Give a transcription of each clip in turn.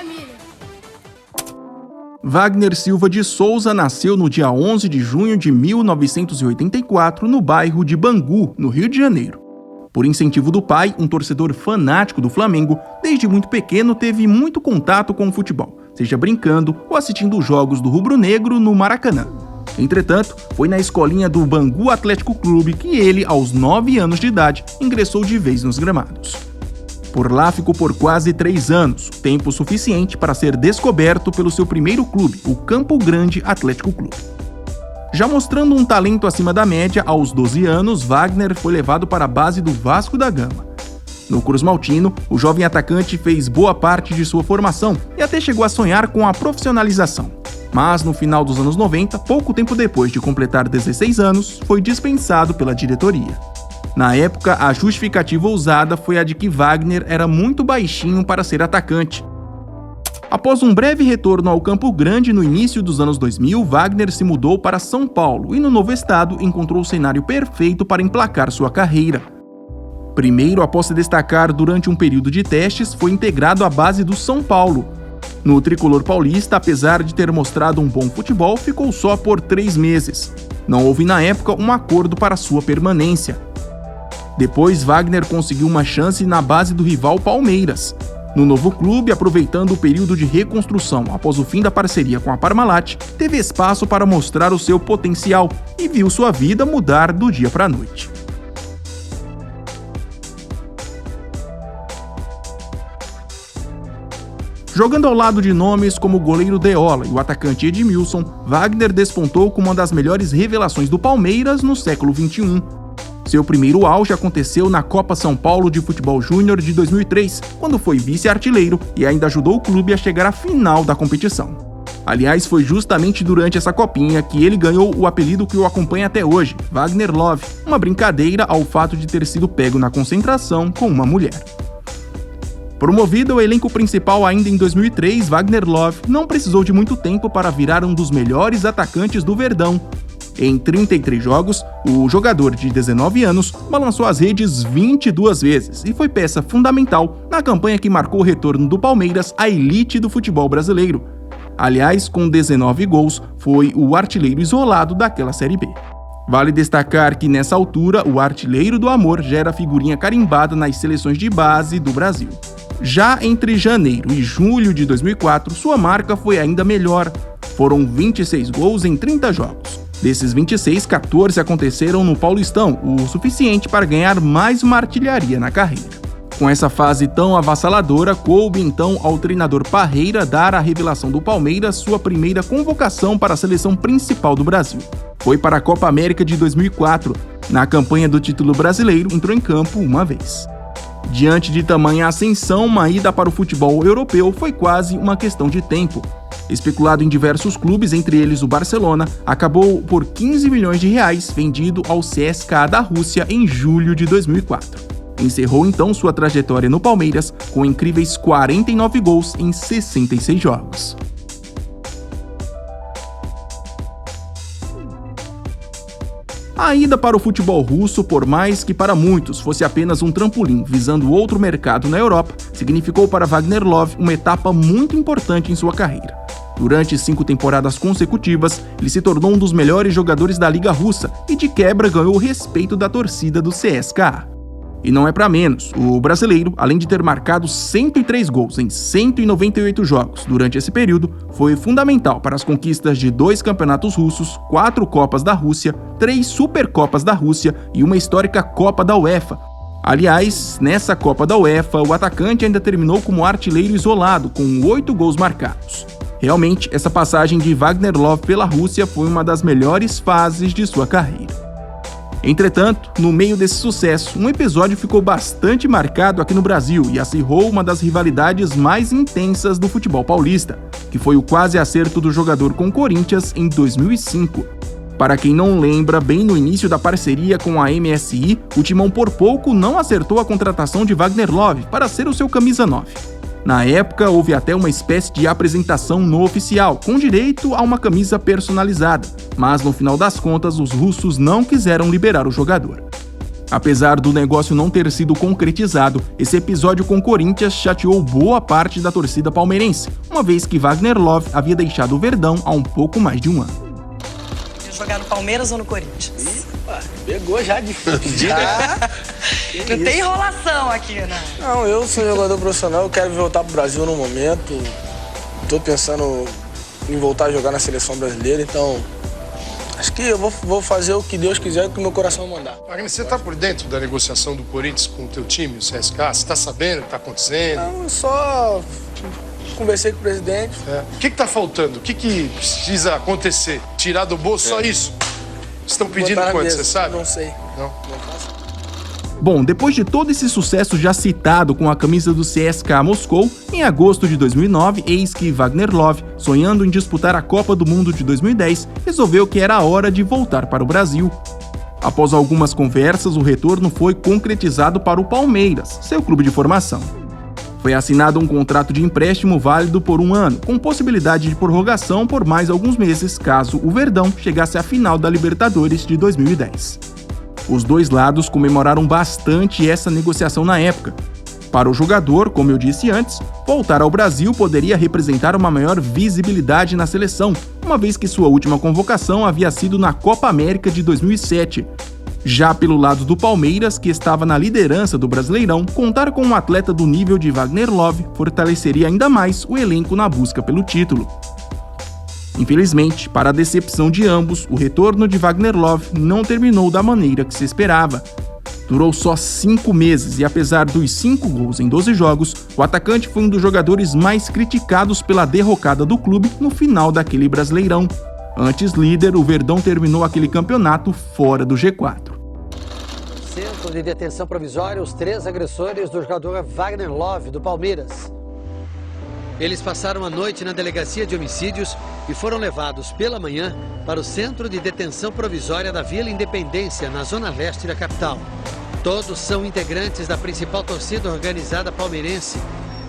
família. Wagner Silva de Souza nasceu no dia 11 de junho de 1984 no bairro de Bangu, no Rio de Janeiro. Por incentivo do pai, um torcedor fanático do Flamengo, desde muito pequeno teve muito contato com o futebol, seja brincando ou assistindo os jogos do rubro-negro no Maracanã. Entretanto, foi na escolinha do Bangu Atlético Clube que ele, aos 9 anos de idade, ingressou de vez nos gramados. Por lá ficou por quase 3 anos, tempo suficiente para ser descoberto pelo seu primeiro clube, o Campo Grande Atlético Clube. Já mostrando um talento acima da média, aos 12 anos, Wagner foi levado para a base do Vasco da Gama. No Cruz Maltino, o jovem atacante fez boa parte de sua formação e até chegou a sonhar com a profissionalização. Mas no final dos anos 90, pouco tempo depois de completar 16 anos, foi dispensado pela diretoria. Na época, a justificativa usada foi a de que Wagner era muito baixinho para ser atacante. Após um breve retorno ao Campo Grande no início dos anos 2000, Wagner se mudou para São Paulo e no novo estado encontrou o cenário perfeito para emplacar sua carreira. Primeiro, após se destacar durante um período de testes, foi integrado à base do São Paulo. No tricolor paulista, apesar de ter mostrado um bom futebol, ficou só por 3 meses. Não houve na época um acordo para sua permanência. Depois, Wagner conseguiu uma chance na base do rival Palmeiras. No novo clube, aproveitando o período de reconstrução após o fim da parceria com a Parmalat, teve espaço para mostrar o seu potencial e viu sua vida mudar do dia para a noite. Jogando ao lado de nomes como o goleiro Deola e o atacante Edmilson, Wagner despontou como uma das melhores revelações do Palmeiras no século XXI. Seu primeiro auge aconteceu na Copa São Paulo de Futebol Júnior de 2003, quando foi vice-artilheiro e ainda ajudou o clube a chegar à final da competição. Aliás, foi justamente durante essa copinha que ele ganhou o apelido que o acompanha até hoje, Wagner Love, uma brincadeira ao fato de ter sido pego na concentração com uma mulher. Promovido ao elenco principal ainda em 2003, Wagner Love não precisou de muito tempo para virar um dos melhores atacantes do Verdão. Em 33 jogos, o jogador de 19 anos balançou as redes 22 vezes e foi peça fundamental na campanha que marcou o retorno do Palmeiras à elite do futebol brasileiro. Aliás, com 19 gols, foi o artilheiro isolado daquela Série B. Vale destacar que nessa altura, o artilheiro do amor já era figurinha carimbada nas seleções de base do Brasil. Já entre janeiro e julho de 2004, sua marca foi ainda melhor. Foram 26 gols em 30 jogos. Desses 26, 14 aconteceram no Paulistão, o suficiente para ganhar mais uma artilharia na carreira. Com essa fase tão avassaladora, coube então ao treinador Parreira dar à revelação do Palmeiras sua primeira convocação para a seleção principal do Brasil. Foi para a Copa América de 2004. Na campanha do título brasileiro, entrou em campo uma vez. Diante de tamanha ascensão, uma ida para o futebol europeu foi quase uma questão de tempo. Especulado em diversos clubes, entre eles o Barcelona, acabou por 15 milhões de reais vendido ao CSKA da Rússia em julho de 2004. Encerrou então sua trajetória no Palmeiras com incríveis 49 gols em 66 jogos. A ida para o futebol russo, por mais que para muitos fosse apenas um trampolim visando outro mercado na Europa, significou para Wagner Love uma etapa muito importante em sua carreira. Durante 5 temporadas consecutivas, ele se tornou um dos melhores jogadores da Liga Russa e de quebra ganhou o respeito da torcida do CSKA. E não é para menos, o brasileiro, além de ter marcado 103 gols em 198 jogos durante esse período, foi fundamental para as conquistas de 2 campeonatos russos, 4 Copas da Rússia, 3 Supercopas da Rússia e uma histórica Copa da UEFA. Aliás, nessa Copa da UEFA, o atacante ainda terminou como artilheiro isolado, com 8 gols marcados. Realmente, essa passagem de Wagner Love pela Rússia foi uma das melhores fases de sua carreira. Entretanto, no meio desse sucesso, um episódio ficou bastante marcado aqui no Brasil e acirrou uma das rivalidades mais intensas do futebol paulista, que foi o quase acerto do jogador com o Corinthians em 2005. Para quem não lembra, bem no início da parceria com a MSI, o Timão por pouco não acertou a contratação de Wagner Love para ser o seu camisa 9. Na época, houve até uma espécie de apresentação no oficial, com direito a uma camisa personalizada, mas no final das contas, os russos não quiseram liberar o jogador. Apesar do negócio não ter sido concretizado, esse episódio com o Corinthians chateou boa parte da torcida palmeirense, uma vez que Wagner Love havia deixado o Verdão há um pouco mais de um ano. Jogar no Palmeiras ou no Corinthians? Pegou já de Não tem enrolação aqui, né? Não, eu sou jogador profissional, eu quero voltar pro Brasil no momento. Tô pensando em voltar a jogar na seleção brasileira, então acho que eu vou fazer o que Deus quiser e o que o meu coração mandar. Wagner, você tá por dentro da negociação do Corinthians com o teu time, o CSKA? Você tá sabendo o que tá acontecendo? Não, eu só conversei com o presidente. O que tá faltando? O que precisa acontecer? Tirar do bolso só isso? Estão pedindo quanto, você sabe? Não sei. Não faço. Bom, depois de todo esse sucesso já citado com a camisa do CSKA Moscou, em agosto de 2009, eis que Wagner Love, sonhando em disputar a Copa do Mundo de 2010, resolveu que era a hora de voltar para o Brasil. Após algumas conversas, o retorno foi concretizado para o Palmeiras, seu clube de formação. Foi assinado um contrato de empréstimo válido por um ano, com possibilidade de prorrogação por mais alguns meses, caso o Verdão chegasse à final da Libertadores de 2010. Os dois lados comemoraram bastante essa negociação na época. Para o jogador, como eu disse antes, voltar ao Brasil poderia representar uma maior visibilidade na seleção, uma vez que sua última convocação havia sido na Copa América de 2007. Já pelo lado do Palmeiras, que estava na liderança do Brasileirão, contar com um atleta do nível de Wagner Love fortaleceria ainda mais o elenco na busca pelo título. Infelizmente, para a decepção de ambos, o retorno de Wagner Love não terminou da maneira que se esperava. Durou só 5 meses e apesar dos 5 gols em 12 jogos, o atacante foi um dos jogadores mais criticados pela derrocada do clube no final daquele Brasileirão. Antes líder, o Verdão terminou aquele campeonato fora do G4. Centro de detenção provisória, os 3 agressores do jogador Wagner Love, do Palmeiras. Eles passaram a noite na delegacia de homicídios e foram levados pela manhã para o centro de detenção provisória da Vila Independência, na zona leste da capital. Todos são integrantes da principal torcida organizada palmeirense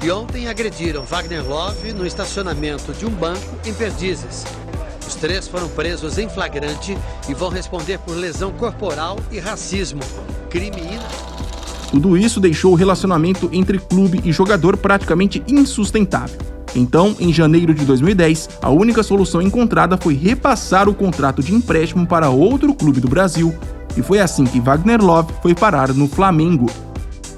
e ontem agrediram Wagner Love no estacionamento de um banco em Perdizes. Os 3 foram presos em flagrante e vão responder por lesão corporal e racismo, crime inaudito. Tudo isso deixou o relacionamento entre clube e jogador praticamente insustentável. Então, em janeiro de 2010, a única solução encontrada foi repassar o contrato de empréstimo para outro clube do Brasil, e foi assim que Wagner Love foi parar no Flamengo.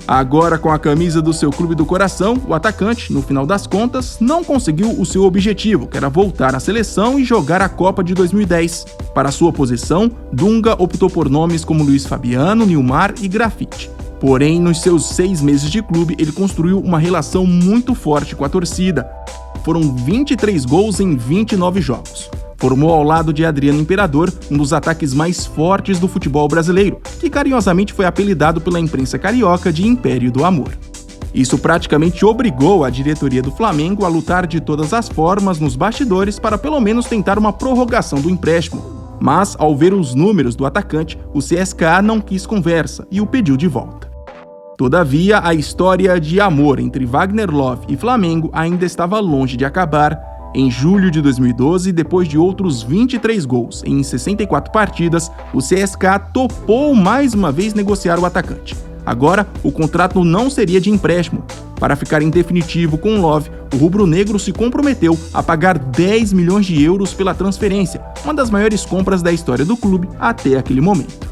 Agora, com a camisa do seu clube do coração, o atacante, no final das contas, não conseguiu o seu objetivo, que era voltar à seleção e jogar a Copa de 2010. Para sua posição, Dunga optou por nomes como Luiz Fabiano, Nilmar e Grafite. Porém, nos seus 6 meses de clube, ele construiu uma relação muito forte com a torcida. Foram 23 gols em 29 jogos. Formou ao lado de Adriano Imperador um dos ataques mais fortes do futebol brasileiro, que carinhosamente foi apelidado pela imprensa carioca de Império do Amor. Isso praticamente obrigou a diretoria do Flamengo a lutar de todas as formas nos bastidores para pelo menos tentar uma prorrogação do empréstimo. Mas, ao ver os números do atacante, o CSKA não quis conversa e o pediu de volta. Todavia, a história de amor entre Wagner Love e Flamengo ainda estava longe de acabar. Em julho de 2012, depois de outros 23 gols em 64 partidas, o CSKA topou mais uma vez negociar o atacante. Agora, o contrato não seria de empréstimo. Para ficar em definitivo com Love, o rubro-negro se comprometeu a pagar 10 milhões de euros pela transferência, uma das maiores compras da história do clube até aquele momento.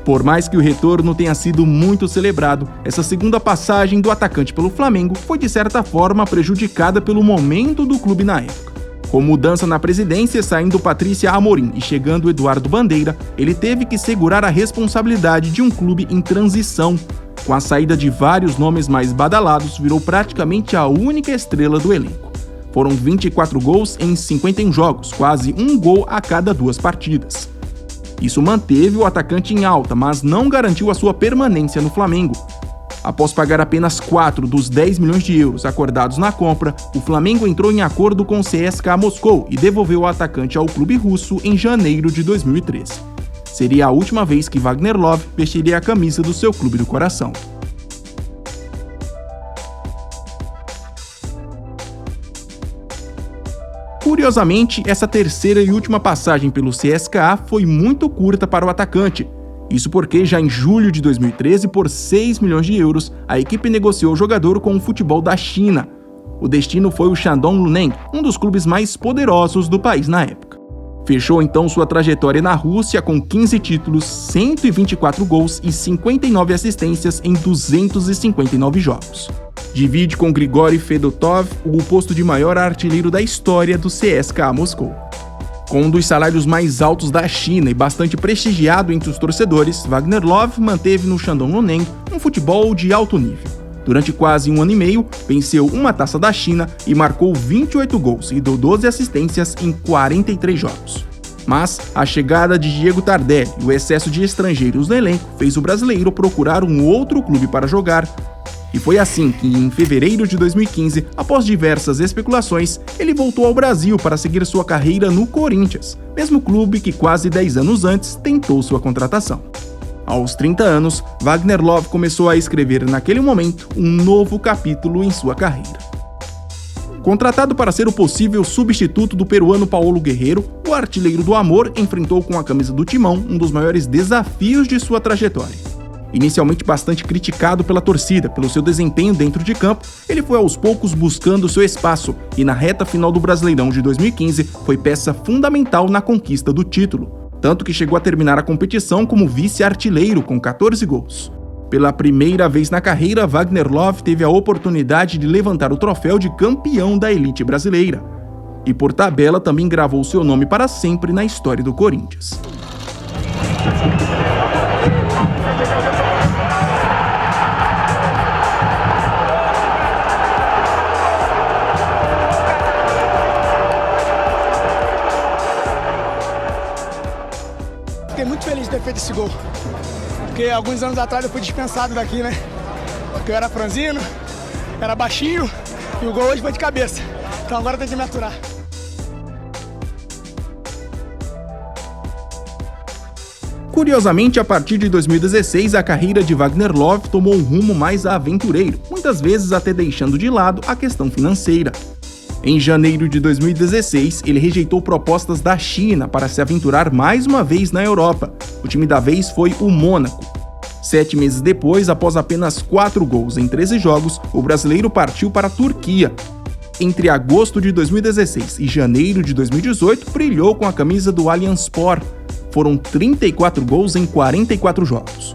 Por mais que o retorno tenha sido muito celebrado, essa segunda passagem do atacante pelo Flamengo foi de certa forma prejudicada pelo momento do clube na época. Com mudança na presidência, saindo Patrícia Amorim e chegando Eduardo Bandeira, ele teve que segurar a responsabilidade de um clube em transição. Com a saída de vários nomes mais badalados, virou praticamente a única estrela do elenco. Foram 24 gols em 51 jogos, quase um gol a cada 2 partidas. Isso manteve o atacante em alta, mas não garantiu a sua permanência no Flamengo. Após pagar apenas 4 dos 10 milhões de euros acordados na compra, o Flamengo entrou em acordo com o CSKA Moscou e devolveu o atacante ao clube russo em janeiro de 2013. Seria a última vez que Wagner Love vestiria a camisa do seu clube do coração. Curiosamente, essa terceira e última passagem pelo CSKA foi muito curta para o atacante. Isso porque já em julho de 2013, por 6 milhões de euros, a equipe negociou o jogador com o futebol da China. O destino foi o Shandong Luneng, um dos clubes mais poderosos do país na época. Fechou então sua trajetória na Rússia com 15 títulos, 124 gols e 59 assistências em 259 jogos. Divide com Grigori Fedotov o posto de maior artilheiro da história do CSKA Moscou. Com um dos salários mais altos da China e bastante prestigiado entre os torcedores, Wagner Love manteve no Shandong Luneng um futebol de alto nível. Durante quase um ano e meio, venceu uma taça da China e marcou 28 gols e deu 12 assistências em 43 jogos. Mas a chegada de Diego Tardelli e o excesso de estrangeiros no elenco fez o brasileiro procurar um outro clube para jogar. E foi assim que, em fevereiro de 2015, após diversas especulações, ele voltou ao Brasil para seguir sua carreira no Corinthians, mesmo clube que quase 10 anos antes tentou sua contratação. Aos 30 anos, Wagner Love começou a escrever naquele momento um novo capítulo em sua carreira. Contratado para ser o possível substituto do peruano Paulo Guerreiro, o artilheiro do Amor enfrentou com a camisa do Timão um dos maiores desafios de sua trajetória. Inicialmente bastante criticado pela torcida pelo seu desempenho dentro de campo, ele foi aos poucos buscando seu espaço e na reta final do Brasileirão de 2015 foi peça fundamental na conquista do título, tanto que chegou a terminar a competição como vice-artilheiro com 14 gols. Pela primeira vez na carreira, Wagner Love teve a oportunidade de levantar o troféu de campeão da elite brasileira. E por tabela também gravou seu nome para sempre na história do Corinthians. Fiquei muito feliz de ter feito esse gol, porque alguns anos atrás eu fui dispensado daqui, né? Porque eu era franzino, era baixinho e o gol hoje foi de cabeça. Então agora tem que me aturar. Curiosamente, a partir de 2016, a carreira de Wagner Love tomou um rumo mais aventureiro, muitas vezes até deixando de lado a questão financeira. Em janeiro de 2016, ele rejeitou propostas da China para se aventurar mais uma vez na Europa. O time da vez foi o Mônaco. 7 meses depois, após apenas 4 gols em 13 jogos, o brasileiro partiu para a Turquia. Entre agosto de 2016 e janeiro de 2018, brilhou com a camisa do Alyanspor. Foram 34 gols em 44 jogos.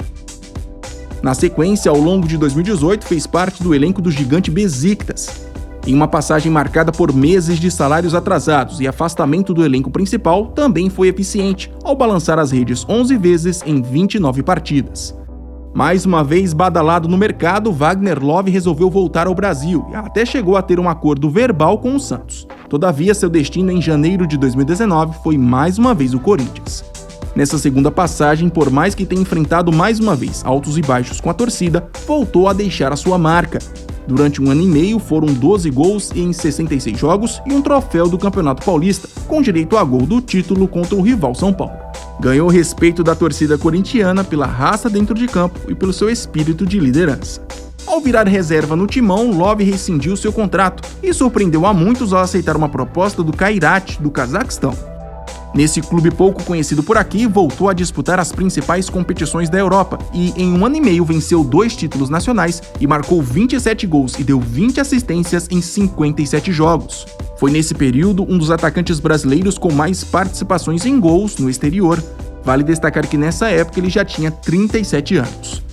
Na sequência, ao longo de 2018, fez parte do elenco do gigante Besiktas. Em uma passagem marcada por meses de salários atrasados e afastamento do elenco principal, também foi eficiente, ao balançar as redes 11 vezes em 29 partidas. Mais uma vez badalado no mercado, Wagner Love resolveu voltar ao Brasil e até chegou a ter um acordo verbal com o Santos. Todavia, seu destino em janeiro de 2019 foi mais uma vez o Corinthians. Nessa segunda passagem, por mais que tenha enfrentado mais uma vez altos e baixos com a torcida, voltou a deixar a sua marca. Durante um ano e meio, foram 12 gols em 66 jogos e um troféu do Campeonato Paulista, com direito a gol do título contra o rival São Paulo. Ganhou o respeito da torcida corintiana pela raça dentro de campo e pelo seu espírito de liderança. Ao virar reserva no Timão, Love rescindiu seu contrato e surpreendeu a muitos ao aceitar uma proposta do Kairat, do Cazaquistão. Nesse clube pouco conhecido por aqui, voltou a disputar as principais competições da Europa e, em um ano e meio, venceu 2 títulos nacionais e marcou 27 gols e deu 20 assistências em 57 jogos. Foi nesse período um dos atacantes brasileiros com mais participações em gols no exterior. Vale destacar que nessa época ele já tinha 37 anos.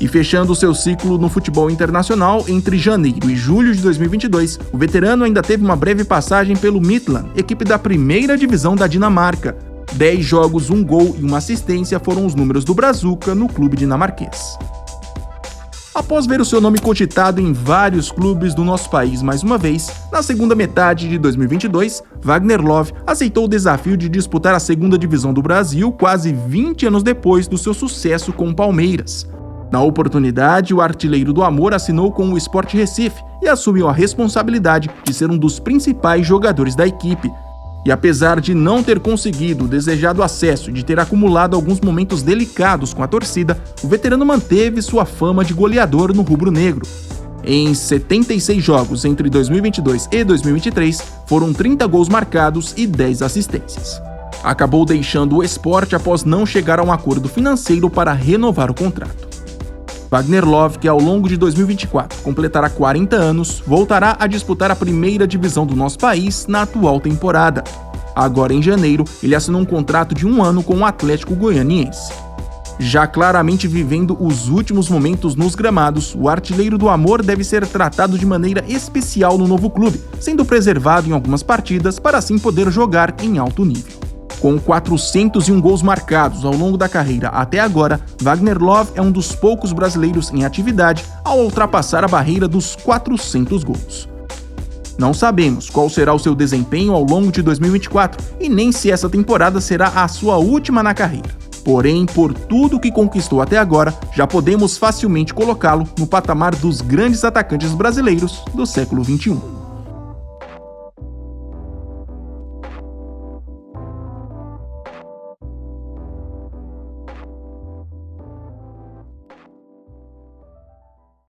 E fechando seu ciclo no futebol internacional, entre janeiro e julho de 2022, o veterano ainda teve uma breve passagem pelo Midtjylland, equipe da primeira divisão da Dinamarca. 10 jogos, 1 gol e 1 assistência foram os números do Brazuca no clube dinamarquês. Após ver o seu nome cogitado em vários clubes do nosso país mais uma vez, na segunda metade de 2022, Wagner Love aceitou o desafio de disputar a segunda divisão do Brasil quase 20 anos depois do seu sucesso com o Palmeiras. Na oportunidade, o artilheiro do Amor assinou com o Sport Recife e assumiu a responsabilidade de ser um dos principais jogadores da equipe. E apesar de não ter conseguido o desejado acesso e de ter acumulado alguns momentos delicados com a torcida, o veterano manteve sua fama de goleador no rubro-negro. Em 76 jogos entre 2022 e 2023, foram 30 gols marcados e 10 assistências. acabou deixando o esporte após não chegar a um acordo financeiro para renovar o contrato. Wagner Love, que ao longo de 2024 completará 40 anos, voltará a disputar a primeira divisão do nosso país na atual temporada. Agora em janeiro, ele assinou um contrato de 1 ano com o Atlético Goianiense. Já claramente vivendo os últimos momentos nos gramados, o artilheiro do Amor deve ser tratado de maneira especial no novo clube, sendo preservado em algumas partidas para assim poder jogar em alto nível. Com 401 gols marcados ao longo da carreira até agora, Wagner Love é um dos poucos brasileiros em atividade ao ultrapassar a barreira dos 400 gols. Não sabemos qual será o seu desempenho ao longo de 2024 e nem se essa temporada será a sua última na carreira. Porém, por tudo que conquistou até agora, já podemos facilmente colocá-lo no patamar dos grandes atacantes brasileiros do século XXI.